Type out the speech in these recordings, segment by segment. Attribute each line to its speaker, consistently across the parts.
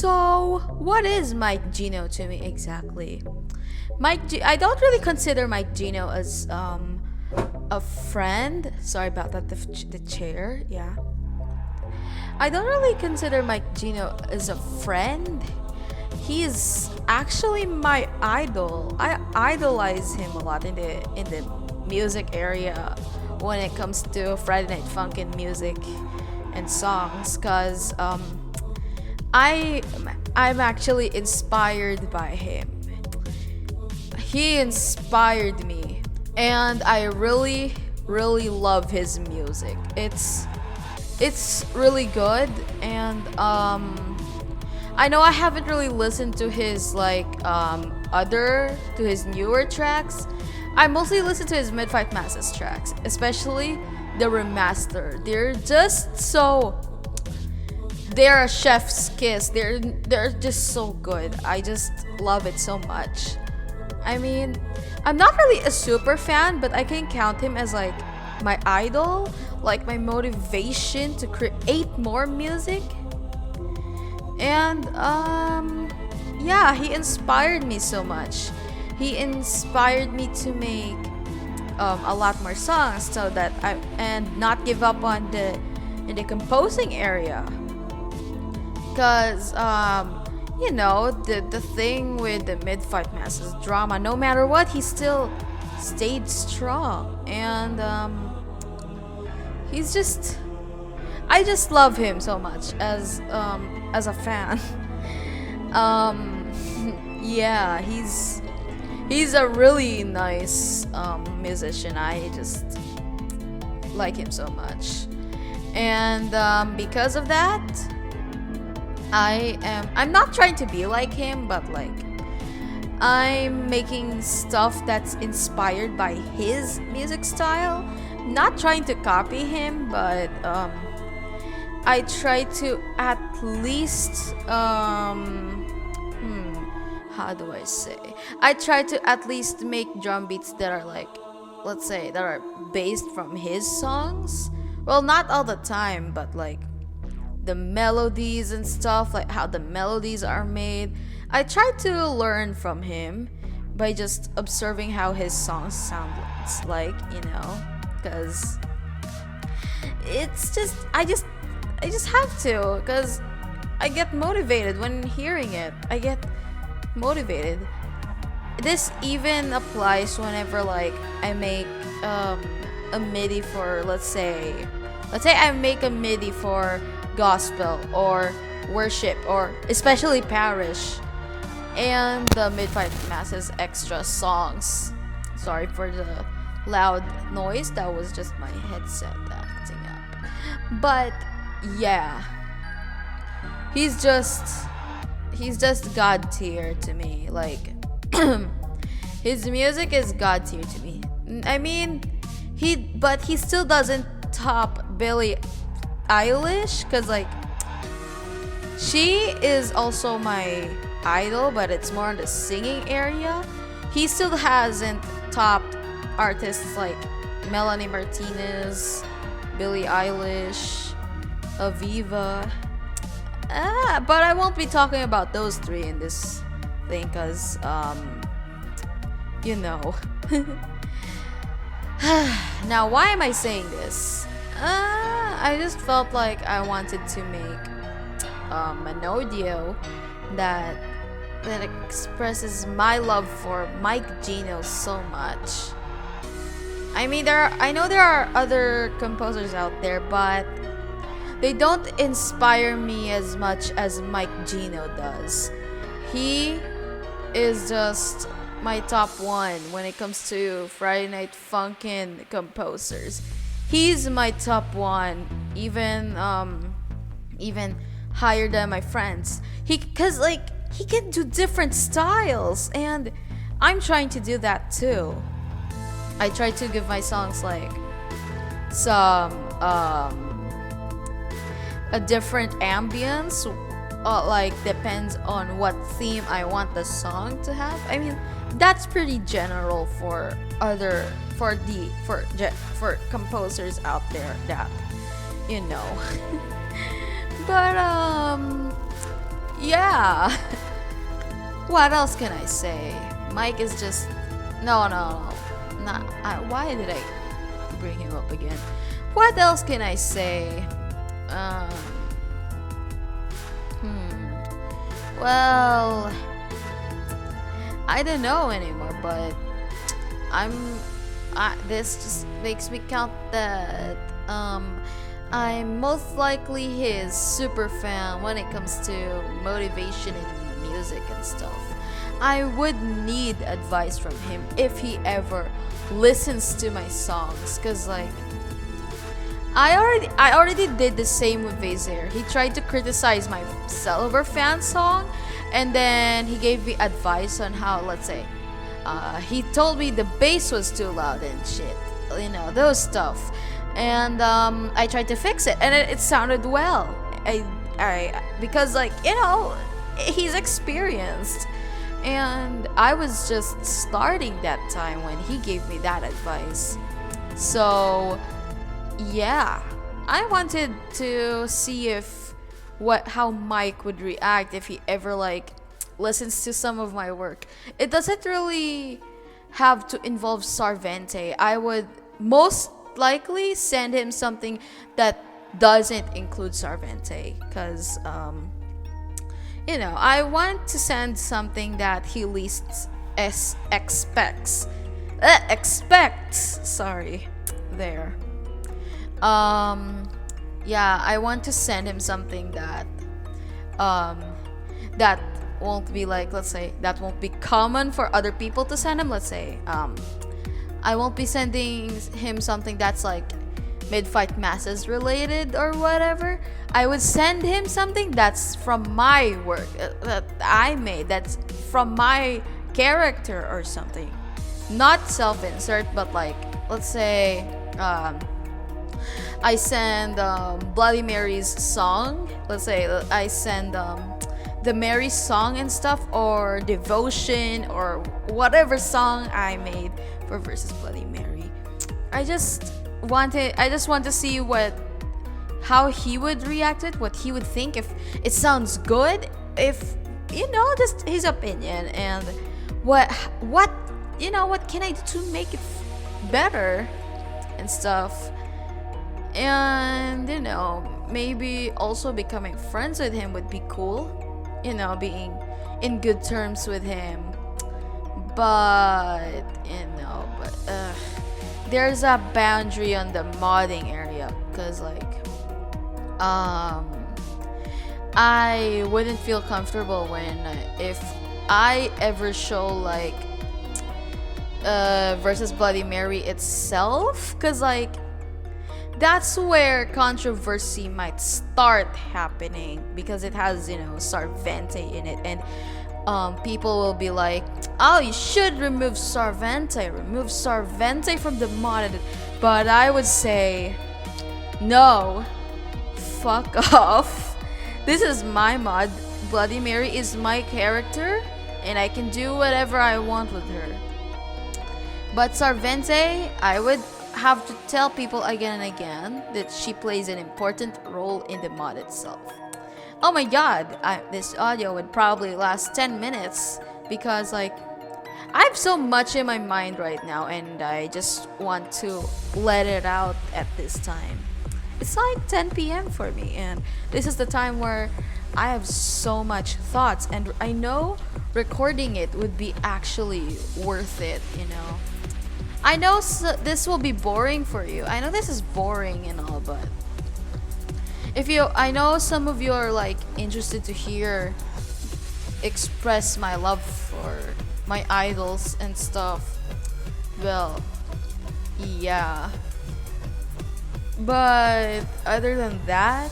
Speaker 1: So, what is Mike Geno to me exactly? I don't really consider Mike Geno as a friend. Sorry about that. The chair. Yeah. I don't really consider Mike Geno as a friend. He is actually my idol. I idolize him a lot in the music area when it comes to Friday Night Funkin' music and songs, cause I I'm actually inspired by him. He inspired me, and I really love his music. It's really good, and I know I haven't really listened to his to his newer tracks. I mostly listen to his Mid-Fight Masses tracks, especially the remaster. They're a chef's kiss. They're just so good. I just love it so much. I mean, I'm not really a super fan, but I can count him as like my idol, like my motivation to create more music. And yeah, he inspired me so much. He inspired me to make a lot more songs so that I and not give up on the composing area. Cause the thing with the Mid-Fight Masses drama, no matter what, he still stayed strong, and he's just I just love him so much as a fan. Yeah, he's a really nice musician. I just like him so much, and because of that, I'm not trying to be like him, but like I'm making stuff that's inspired by his music style. Not trying to copy him, but I try to at least how do I say? I try to at least make drum beats that are like, let's say, that are based from his songs. Well, not all the time, but like the melodies and stuff, like how the melodies are made. I try to learn from him by just observing how his songs sound like, because it's just I just have to, because I get motivated when hearing it. I get motivated. This even applies whenever like I make a MIDI for, let's say I make a MIDI for gospel or worship, or especially parish, and the Mid-Fight Masses extra songs. Sorry for the loud noise, that was just my headset acting up. But yeah, he's just god tier to me. Like his music is god tier to me. I mean, he still doesn't top Billie Eilish, because like she is also my idol, but it's more in the singing area. He still hasn't topped artists like Melanie Martinez, Billie Eilish, Aviva. But I won't be talking about those three in this thing, because now, why am I saying this? I just felt like I wanted to make an audio that expresses my love for Mike Geno so much. I mean, I know there are other composers out there, but they don't inspire me as much as Mike Geno does. He is just my top one when it comes to Friday Night Funkin' composers. He's my top one, even higher than my friends. Cause he can do different styles, and I'm trying to do that too. I try to give my songs like some a different ambience, like depends on what theme I want the song to have. I mean, that's pretty general for composers out there that but Yeah. What else can I say? Mike is just no. Not why did I bring him up again? What else can I say? Um, well, I don't know anymore, but I'm. This just makes me count that I'm most likely his super fan when it comes to motivation in music and stuff. I would need advice from him if he ever listens to my songs, cause like I already did the same with Vazair. He tried to criticize my Celeber fan song, and then he gave me advice on how, let's say, he told me the bass was too loud and shit, those stuff, and I tried to fix it, and it sounded well. I because he's experienced, and I was just starting that time when he gave me that advice. So yeah, I wanted to see how Mike would react if he ever listens to some of my work. It doesn't really have to involve Sarvente. I would most likely send him something that doesn't include Sarvente, because I want to send something that he least expects. Sorry, there. Yeah, I want to send him something that that won't be let's say, that won't be common for other people to send him. Let's say I won't be sending him something that's mid-fight masses related or whatever. I would send him something that's from my work, that I made, that's from my character or something. Not self-insert, but let's say I send Bloody Mary's song. Let's say I send the Mary song and stuff, or Devotion, or whatever song I made for versus Bloody Mary. I just want to see how he would react to it, what he would think, if it sounds good, if just his opinion, and what can I do to make it better and stuff. And maybe also becoming friends with him would be cool, being in good terms with him. But there's a boundary on the modding area, because I wouldn't feel comfortable if I ever show versus Bloody Mary itself, because that's where controversy might start happening, because it has Sarvente in it, and people will be like, oh, you should remove Sarvente from the mod. But I would say, no, fuck off. This is my mod. Bloody Mary is my character, and I can do whatever I want with her. But Sarvente, I would have to tell people again and again that she plays an important role in the mod itself. Oh my god, this audio would probably last 10 minutes, because I have so much in my mind right now, and I just want to let it out at this time. It's 10 p.m. for me, and this is the time where I have so much thoughts, and I know recording it would be actually worth it. I know this will be boring for you. I know this is boring and all, but I know some of you are interested to hear express my love for my idols and stuff. Well, yeah. But other than that,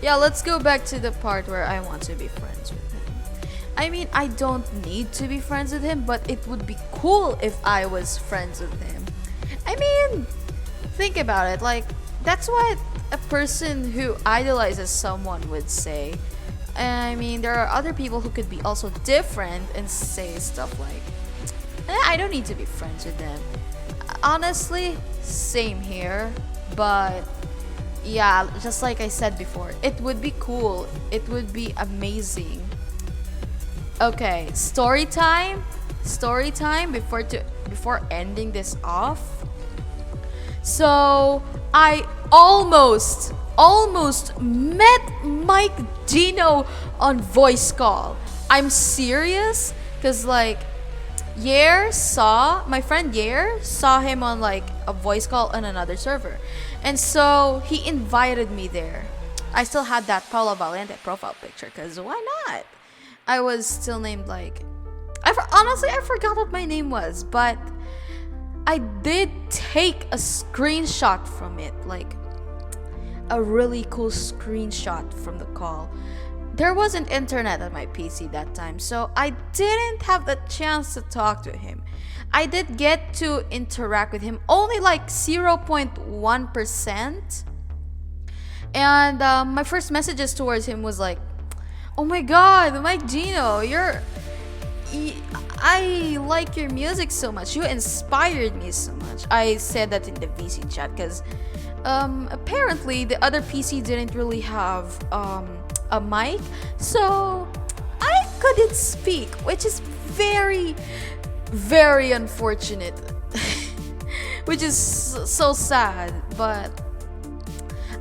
Speaker 1: yeah, let's go back to the part where I want to be friends with him. I mean, I don't need to be friends with him, but it would be cool if I was friends with him. I mean, think about it. That's what a person who idolizes someone would say. I mean, there are other people who could be also different and say stuff I don't need to be friends with them. Honestly, same here. But yeah, just like I said before, it would be cool. It would be amazing. Okay, story time. Story time before ending this off. So I almost met Mike Geno on voice call. I'm serious, cause like my friend Yair saw him on like a voice call on another server, and so he invited me there. I still had that Paula Valente profile picture, cause why not? I was still named like honestly I forgot what my name was, but I did take a screenshot from it, like a really cool screenshot from the call. There wasn't internet at my PC that time, so I didn't have the chance to talk to him. I did get to interact with him only like 0.1%. And my first messages towards him was like, "Oh my god, Mike Geno, I like your music so much. You inspired me so much." I said that in the VC chat because apparently the other PC didn't really have a mic, so I couldn't speak, which is very, very unfortunate. Which is so sad, but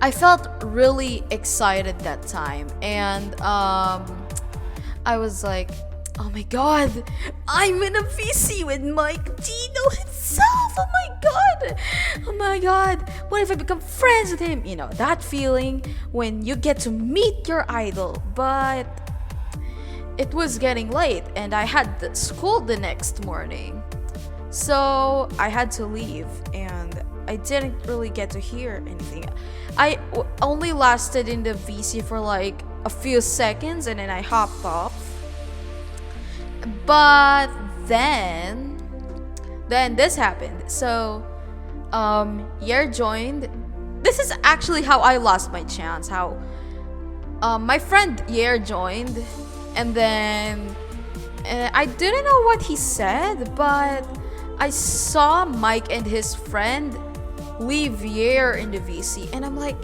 Speaker 1: I felt really excited that time, and I was like, "Oh my god, I'm in a VC with Mike Geno himself! Oh my god! Oh my god! What if I become friends with him?" You know, that feeling when you get to meet your idol. But it was getting late and I had school the next morning. So I had to leave and I didn't really get to hear anything. I only lasted in the VC for like a few seconds and then I hopped off. But then this happened. So Yair joined. This is actually how I lost my chance. How my friend Yair joined, and then I didn't know what he said, but I saw Mike and his friend leave Yair in the VC, and I'm like,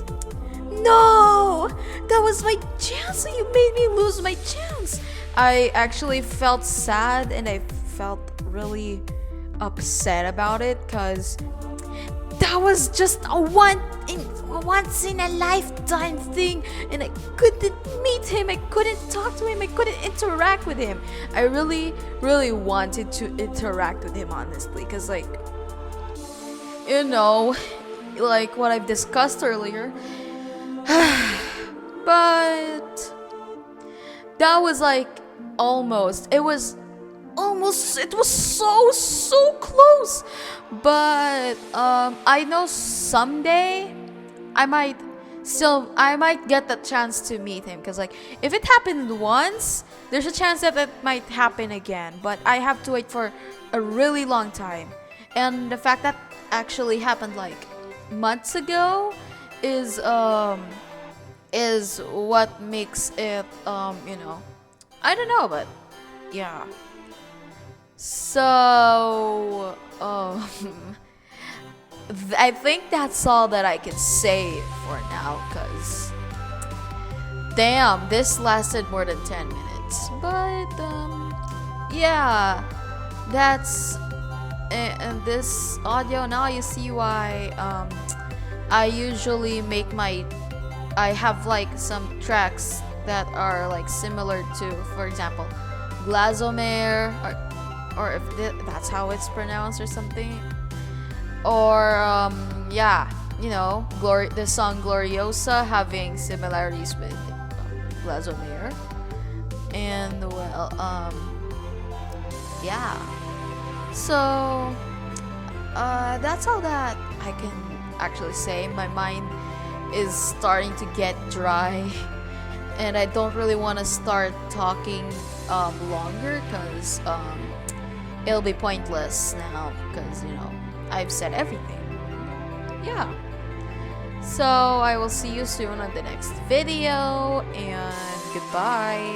Speaker 1: no, that was my chance. You made me lose my chance. I actually felt sad and I felt really upset about it because that was just a once in a lifetime thing, and I couldn't meet him, I couldn't talk to him, I couldn't interact with him. I really, really wanted to interact with him, honestly, because like, you know, like what I've discussed earlier. But that was like it was so close. But I know someday I might get the chance to meet him, because like if it happened once, there's a chance that it might happen again, but I have to wait for a really long time. And the fact that actually happened like months ago is what makes it you know, I don't know, but yeah. So I think that's all that I can say for now, because damn, this lasted more than 10 minutes. But yeah, that's in this audio. Now you see why I usually I have like some tracks that are like similar to, for example, Glazomer, or if that's how it's pronounced or something, or yeah, you know, the song Gloriosa having similarities with Glazomer. And well, yeah, so that's all that I can actually say. My mind is starting to get dry and I don't really want to start talking longer, because it'll be pointless now, because you know, I've said everything. Yeah, so I will see you soon on the next video, and goodbye.